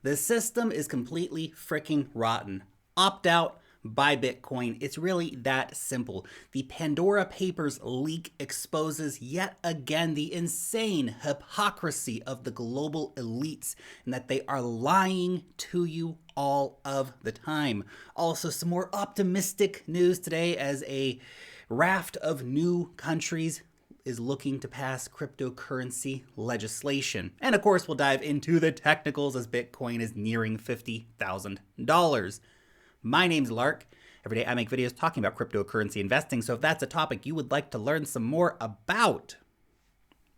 The system is completely freaking rotten. Opt out, buy Bitcoin. It's really that simple. The Pandora Papers leak exposes yet again the insane hypocrisy of the global elites and that they are lying to you all of the time. Also, some more optimistic news today as a raft of new countries is looking to pass cryptocurrency legislation. And of course, we'll dive into the technicals as Bitcoin is nearing $50,000. My name's Lark. Every day I make videos talking about cryptocurrency investing, so if that's a topic you would like to learn some more about,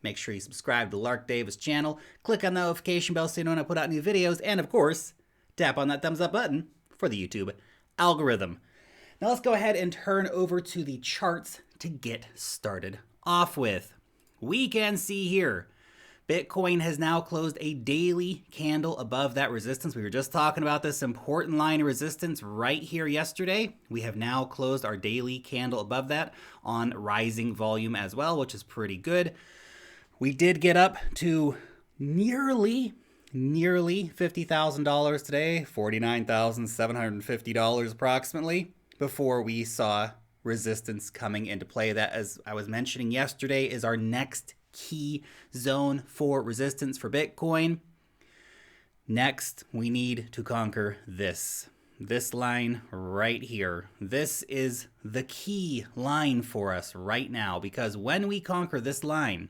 make sure you subscribe to the Lark Davis channel, click on the notification bell so you know when I put out new videos, and of course, tap on that thumbs up button for the YouTube algorithm. Now let's go ahead and turn over to the charts to get started off with. We can see here, Bitcoin has now closed a daily candle above that resistance. We were just talking about this important line of resistance right here yesterday. We have now closed our daily candle above that on rising volume as well, which is pretty good. We did get up to nearly $50,000 today, $49,750 approximately, before we saw resistance coming into play. That, as I was mentioning yesterday, is our next key zone for resistance for Bitcoin. Next, we need to conquer this line right here. This is the key line for us right now, because when we conquer this line,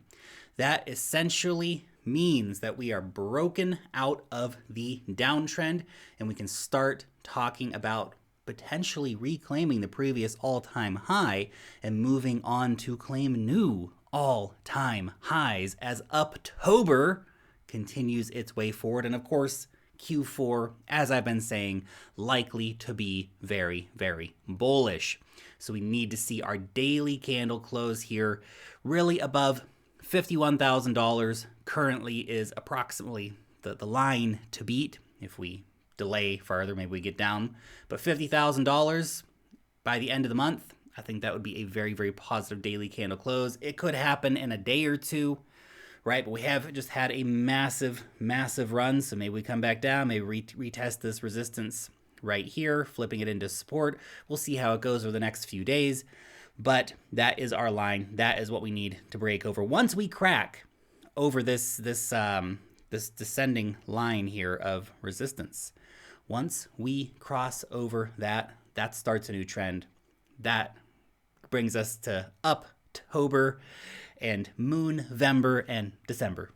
that essentially means that we are broken out of the downtrend and we can start talking about potentially reclaiming the previous all-time high and moving on to claim new all-time highs as October continues its way forward. And of course, Q4, as I've been saying, likely to be very, very bullish. So we need to see our daily candle close here really above $51,000. Currently is approximately the line to beat. If we delay further, maybe we get down. But $50,000 by the end of the month, I think that would be a very, very positive daily candle close. It could happen in a day or two, right? But we have just had a massive, massive run. So maybe we come back down, maybe retest this resistance right here, flipping it into support. We'll see how it goes over the next few days. But that is our line. That is what we need to break over. Once we crack over this descending line here of resistance, once we cross over that, that starts a new trend. That brings us to October and Moon-vember and December.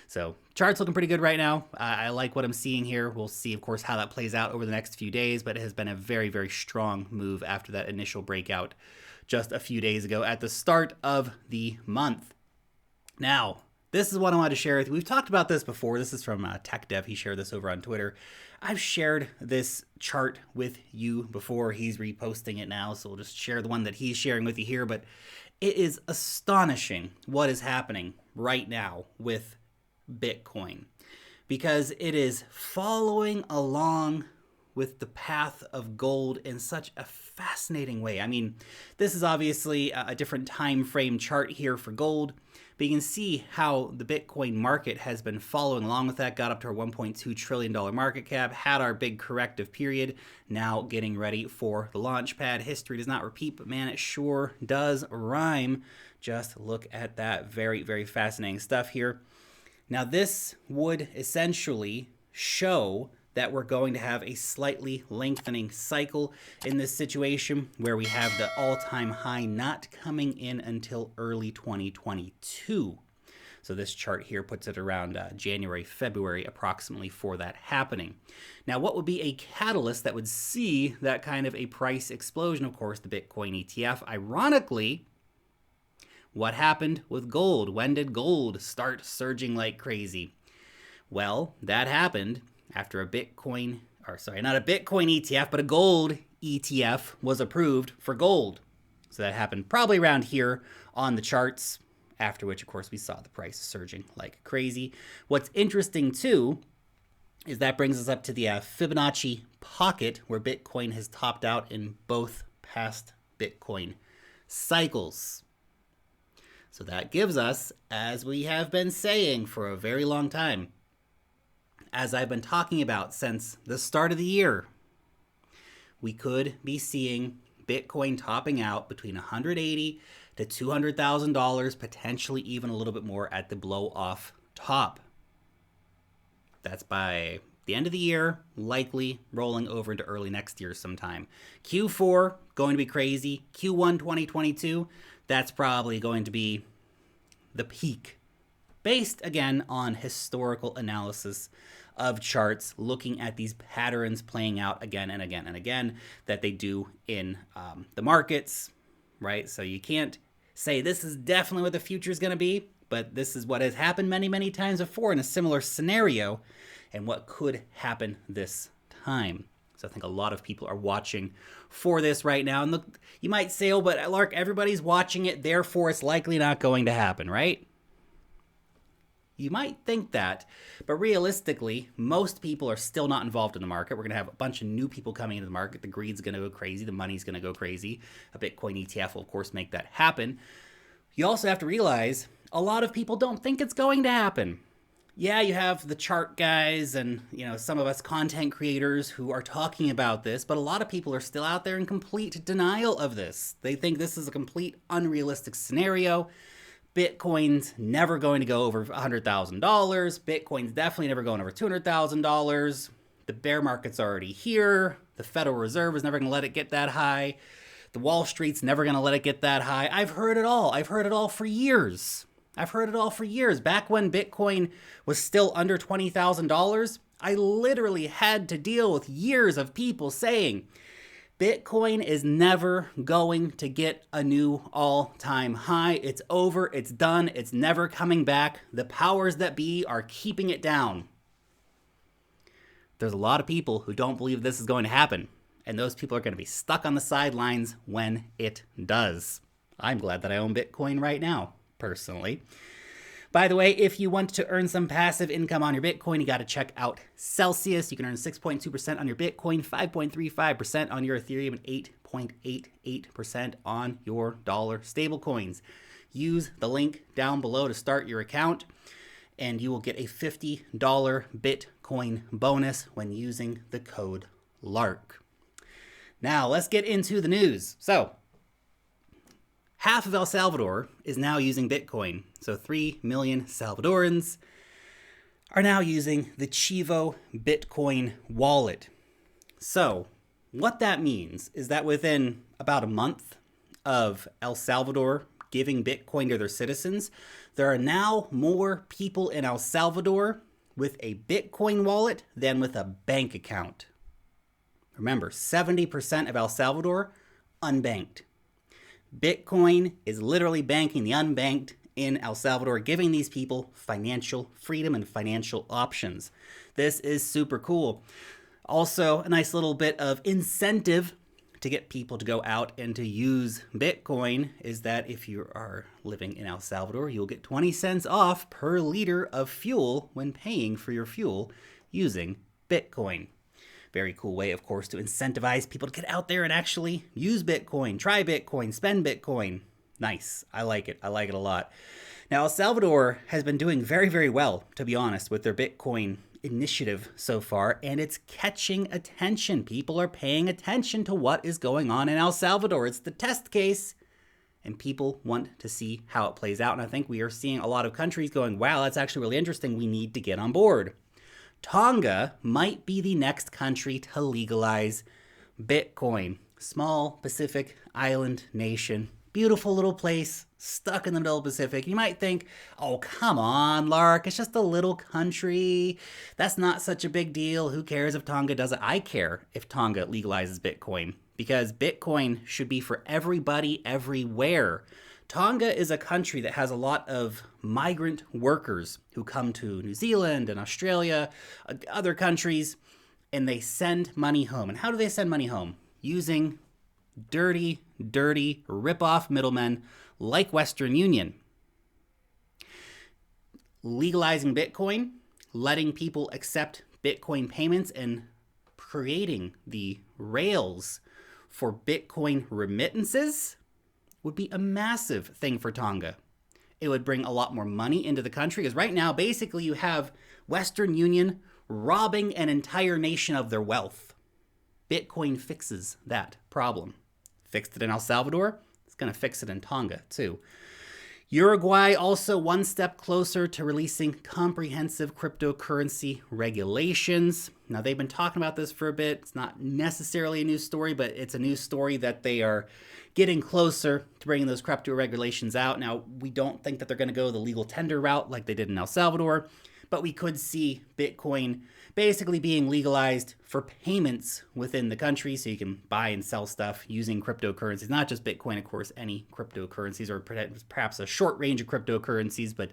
So chart's looking pretty good right now. I like what I'm seeing here. We'll see, of course, how that plays out over the next few days, but it has been a very, very strong move after that initial breakout just a few days ago at the start of the month. Now, this is what I wanted to share with you. We've talked about this before. This is from Tech Dev. He shared this over on Twitter. I've shared this chart with you before. He's reposting it now, so we'll just share the one that he's sharing with you here. But it is astonishing what is happening right now with Bitcoin, because it is following along with the path of gold in such a fascinating way. I mean, this is obviously a different time frame chart here for gold, but you can see how the Bitcoin market has been following along with that, got up to our $1.2 trillion market cap, had our big corrective period, now getting ready for the launch pad. History does not repeat, but man, it sure does rhyme. Just look at that. Very, very fascinating stuff here. Now, this would essentially show that we're going to have a slightly lengthening cycle in this situation where we have the all-time high not coming in until early 2022. So this chart here puts it around January, February approximately for that happening. Now, what would be a catalyst that would see that kind of a price explosion? Of course, the Bitcoin ETF. Ironically, what happened with gold? When did gold start surging like crazy? Well, that happened after not a Bitcoin ETF, but a gold ETF was approved for gold. So that happened probably around here on the charts, after which, of course, we saw the price surging like crazy. What's interesting, too, is that brings us up to the Fibonacci pocket, where Bitcoin has topped out in both past Bitcoin cycles. So that gives us, as we have been saying for a very long time, as I've been talking about since the start of the year, we could be seeing Bitcoin topping out between $180,000 to $200,000, potentially even a little bit more at the blow off top. That's by the end of the year, likely rolling over into early next year sometime. Q4, going to be crazy. Q1 2022, that's probably going to be the peak. Based, again, on historical analysis of charts, looking at these patterns playing out again and again and again that they do in the markets, right? So you can't say this is definitely what the future is going to be, but this is what has happened many, many times before in a similar scenario and what could happen this time. So I think a lot of people are watching for this right now. And look, you might say, oh, but Lark, everybody's watching it, therefore it's likely not going to happen, right? You might think that, but realistically, most people are still not involved in the market. We're going to have a bunch of new people coming into the market. The greed's going to go crazy. The money's going to go crazy. A Bitcoin ETF will, of course, make that happen. You also have to realize a lot of people don't think it's going to happen. Yeah, you have the chart guys and, some of us content creators who are talking about this, but a lot of people are still out there in complete denial of this. They think this is a complete unrealistic scenario. Bitcoin's never going to go over $100,000. Bitcoin's definitely never going over $200,000. The bear market's already here. The Federal Reserve is never going to let it get that high. The Wall Street's never going to let it get that high. I've heard it all. I've heard it all for years. Back when Bitcoin was still under $20,000, I literally had to deal with years of people saying, Bitcoin is never going to get a new all-time high. It's over, it's done, it's never coming back. The powers that be are keeping it down. There's a lot of people who don't believe this is going to happen, and those people are going to be stuck on the sidelines when it does. I'm glad that I own Bitcoin right now, personally. By the way, if you want to earn some passive income on your Bitcoin, you got to check out Celsius. You can earn 6.2% on your Bitcoin, 5.35% on your Ethereum, and 8.88% on your dollar stablecoins. Use the link down below to start your account, and you will get a $50 Bitcoin bonus when using the code LARK. Now, let's get into the news. So, half of El Salvador is now using Bitcoin. So 3 million Salvadorans are now using the Chivo Bitcoin wallet. So what that means is that within about a month of El Salvador giving Bitcoin to their citizens, there are now more people in El Salvador with a Bitcoin wallet than with a bank account. Remember, 70% of El Salvador unbanked. Bitcoin is literally banking the unbanked in El Salvador, giving these people financial freedom and financial options. This is super cool. Also, a nice little bit of incentive to get people to go out and to use Bitcoin is that if you are living in El Salvador, you'll get 20 cents off per liter of fuel when paying for your fuel using Bitcoin. Very cool way, of course, to incentivize people to get out there and actually use Bitcoin, try Bitcoin, spend Bitcoin. Nice. I like it. I like it a lot. Now, El Salvador has been doing very, very well, to be honest, with their Bitcoin initiative so far, and it's catching attention. People are paying attention to what is going on in El Salvador. It's the test case, and people want to see how it plays out. And I think we are seeing a lot of countries going, wow, that's actually really interesting. We need to get on board. Tonga might be the next country to legalize Bitcoin. Small Pacific island nation. Beautiful little place, stuck in the middle of the Pacific. You might think, oh, come on, Lark. It's just a little country. That's not such a big deal. Who cares if Tonga does it? I care if Tonga legalizes Bitcoin because Bitcoin should be for everybody, everywhere. Tonga is a country that has a lot of migrant workers who come to New Zealand and Australia, other countries, and they send money home. And how do they send money home? Using dirty rip-off middlemen like Western Union. Legalizing Bitcoin, letting people accept Bitcoin payments, and creating the rails for Bitcoin remittances would be a massive thing for Tonga. It would bring a lot more money into the country because right now, basically, you have Western Union robbing an entire nation of their wealth. Bitcoin fixes that problem. Fixed it in El Salvador, it's going to fix it in Tonga too. Uruguay also one step closer to releasing comprehensive cryptocurrency regulations. Now, they've been talking about this for a bit. It's not necessarily a news story, but it's a news story that they are getting closer to bringing those crypto regulations out. Now, we don't think that they're going to go the legal tender route like they did in El Salvador, but we could see Bitcoin basically being legalized for payments within the country, so you can buy and sell stuff using cryptocurrencies, not just Bitcoin, of course, any cryptocurrencies, or perhaps a short range of cryptocurrencies, but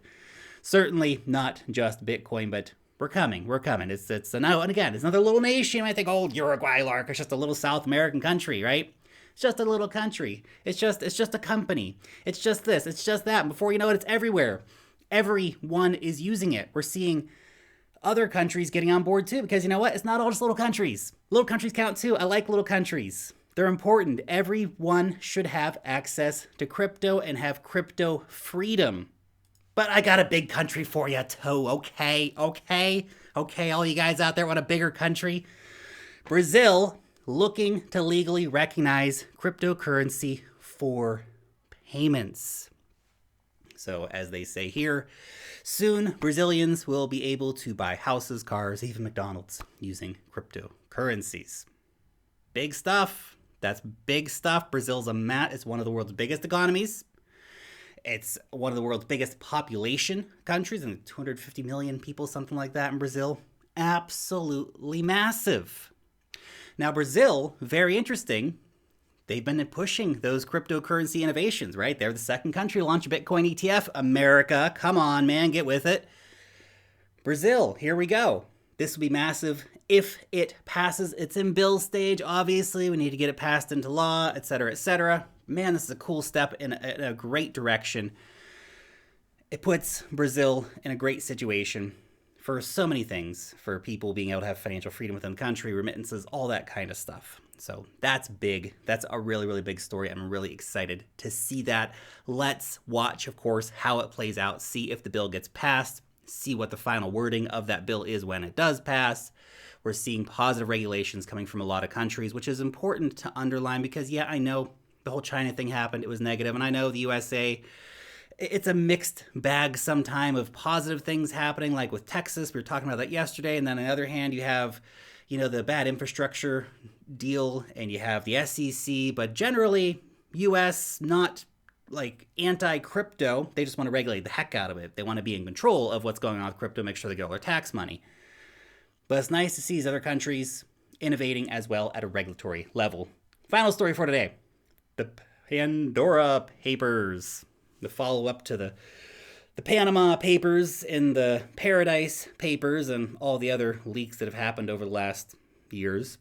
certainly not just Bitcoin. But we're coming. It's and again, it's another little nation. I think, oh, Uruguay, Lark, it's just a little South American country, right? It's just a little country. It's just a company. It's just this. It's just that. And before you know it, it's everywhere. Everyone is using it. We're seeing other countries getting on board too, because you know what? It's not all just little countries. Little countries count too. I like little countries. They're important. Everyone should have access to crypto and have crypto freedom. But I got a big country for you too, okay, all you guys out there want a bigger country. Brazil looking to legally recognize cryptocurrency for payments. So as they say here, soon Brazilians will be able to buy houses, cars, even McDonald's using cryptocurrencies. Big stuff. That's big stuff. Brazil's it's one of the world's biggest economies. It's one of the world's biggest population countries, and 250 million people, something like that in Brazil. Absolutely massive. Now, Brazil, very interesting. They've been pushing those cryptocurrency innovations, right? They're the second country to launch a Bitcoin ETF. America, come on, man, get with it. Brazil, here we go. This will be massive if it passes. It's in bill stage, obviously. We need to get it passed into law, et cetera, et cetera. Man, this is a cool step in a great direction. It puts Brazil in a great situation for so many things, for people being able to have financial freedom within the country, remittances, all that kind of stuff. So that's big. That's a really, really big story. I'm really excited to see that. Let's watch, of course, how it plays out, see if the bill gets passed, see what the final wording of that bill is when it does pass. We're seeing positive regulations coming from a lot of countries, which is important to underline because, yeah, I know the whole China thing happened. It was negative. And I know the USA, it's a mixed bag sometime of positive things happening, like with Texas. We were talking about that yesterday. And then on the other hand, you have, the bad infrastructure deal, and you have the SEC, but generally US not like anti-crypto. They just want to regulate the heck out of it. They want to be in control of what's going on with crypto, make sure they get all their tax money. But it's nice to see these other countries innovating as well at a regulatory level. Final story for today. The Pandora Papers. The follow-up to the Panama Papers and the Paradise Papers and all the other leaks that have happened over the last years.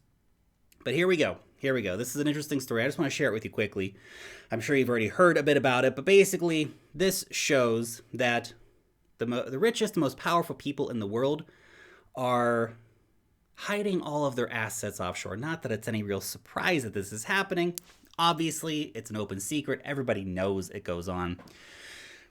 But here we go. This is an interesting story. I just want to share it with you quickly. I'm sure you've already heard a bit about it, but basically this shows that the richest and most powerful people in the world are hiding all of their assets offshore. Not that it's any real surprise that this is happening. Obviously, it's an open secret. Everybody knows it goes on.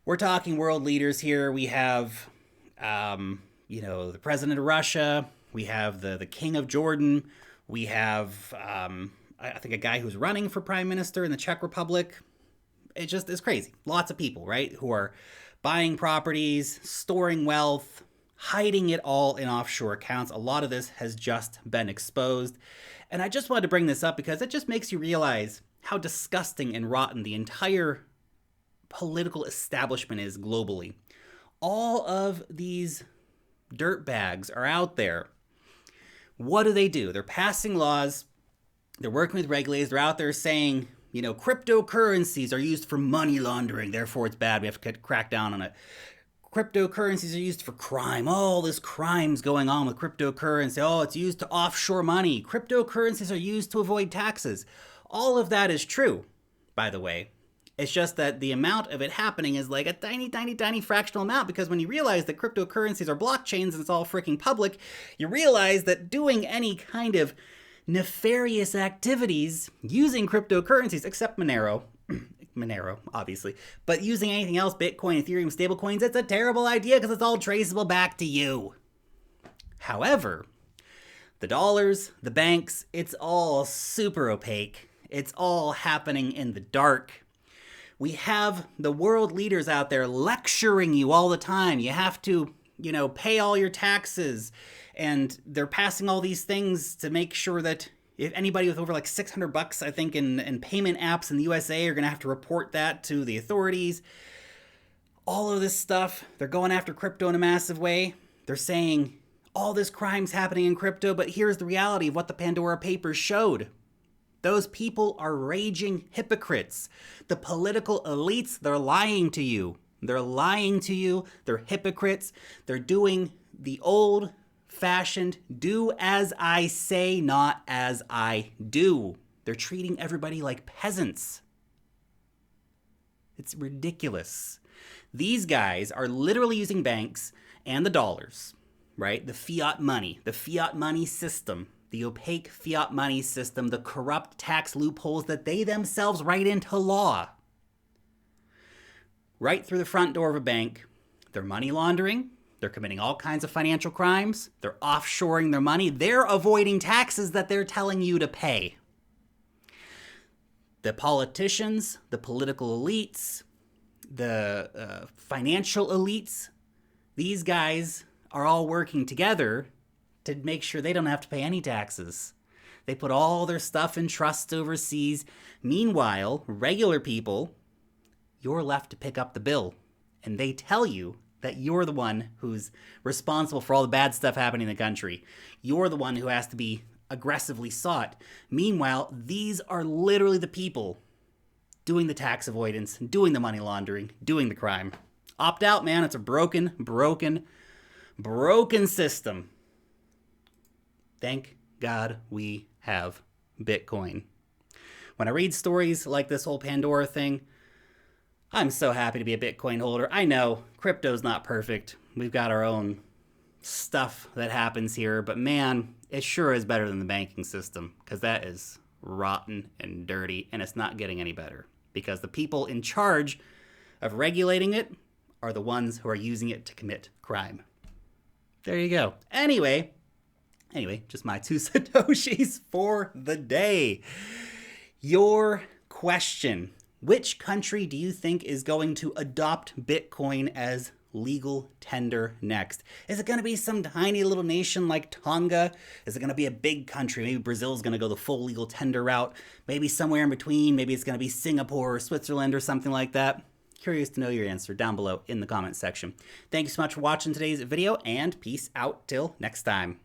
We're talking world leaders here. We have, the president of Russia. We have the king of Jordan. We have, I think, a guy who's running for prime minister in the Czech Republic. It's crazy. Lots of people, right, who are buying properties, storing wealth, hiding it all in offshore accounts. A lot of this has just been exposed. And I just wanted to bring this up because it just makes you realize how disgusting and rotten the entire political establishment is globally. All of these dirtbags are out there. What do? They're passing laws. They're working with regulators. They're out there saying, cryptocurrencies are used for money laundering. Therefore, it's bad. We have to crack down on it. Cryptocurrencies are used for crime. All this crime's going on with cryptocurrency. Oh, it's used to offshore money. Cryptocurrencies are used to avoid taxes. All of that is true, by the way. It's just that the amount of it happening is like a tiny, tiny, tiny fractional amount, because when you realize that cryptocurrencies are blockchains and it's all freaking public, you realize that doing any kind of nefarious activities using cryptocurrencies, except Monero, obviously, but using anything else, Bitcoin, Ethereum, stablecoins, it's a terrible idea because it's all traceable back to you. However, the dollars, the banks, it's all super opaque. It's all happening in the dark. We have the world leaders out there lecturing you all the time. You have to, pay all your taxes. And they're passing all these things to make sure that if anybody with over like $600, I think, in payment apps in the USA are going to have to report that to the authorities. All of this stuff, they're going after crypto in a massive way. They're saying all this crime's happening in crypto, but here's the reality of what the Pandora Papers showed. Those people are raging hypocrites. The political elites, they're lying to you. They're lying to you. They're hypocrites. They're doing the old-fashioned do as I say, not as I do. They're treating everybody like peasants. It's ridiculous. These guys are literally using banks and the dollars, right? The fiat money system, the opaque fiat money system, the corrupt tax loopholes that they themselves write into law. Right through the front door of a bank, they're money laundering, they're committing all kinds of financial crimes, they're offshoring their money, they're avoiding taxes that they're telling you to pay. The politicians, the political elites, the financial elites, these guys are all working together to make sure they don't have to pay any taxes. They put all their stuff in trusts overseas. Meanwhile, regular people, you're left to pick up the bill. And they tell you that you're the one who's responsible for all the bad stuff happening in the country. You're the one who has to be aggressively sought. Meanwhile, these are literally the people doing the tax avoidance, doing the money laundering, doing the crime. Opt out, man. It's a broken system. Thank God we have Bitcoin. When I read stories like this whole Pandora thing, I'm so happy to be a Bitcoin holder. I know crypto's not perfect. We've got our own stuff that happens here, but man, it sure is better than the banking system, because that is rotten and dirty, and it's not getting any better, because the people in charge of regulating it are the ones who are using it to commit crime. There you go. Anyway, just my 2 satoshis for the day. Your question: which country do you think is going to adopt Bitcoin as legal tender next? Is it going to be some tiny little nation like Tonga? Is it going to be a big country? Maybe Brazil is going to go the full legal tender route. Maybe somewhere in between. Maybe it's going to be Singapore or Switzerland or something like that. Curious to know your answer down below in the comments section. Thank you so much for watching today's video, and peace out till next time.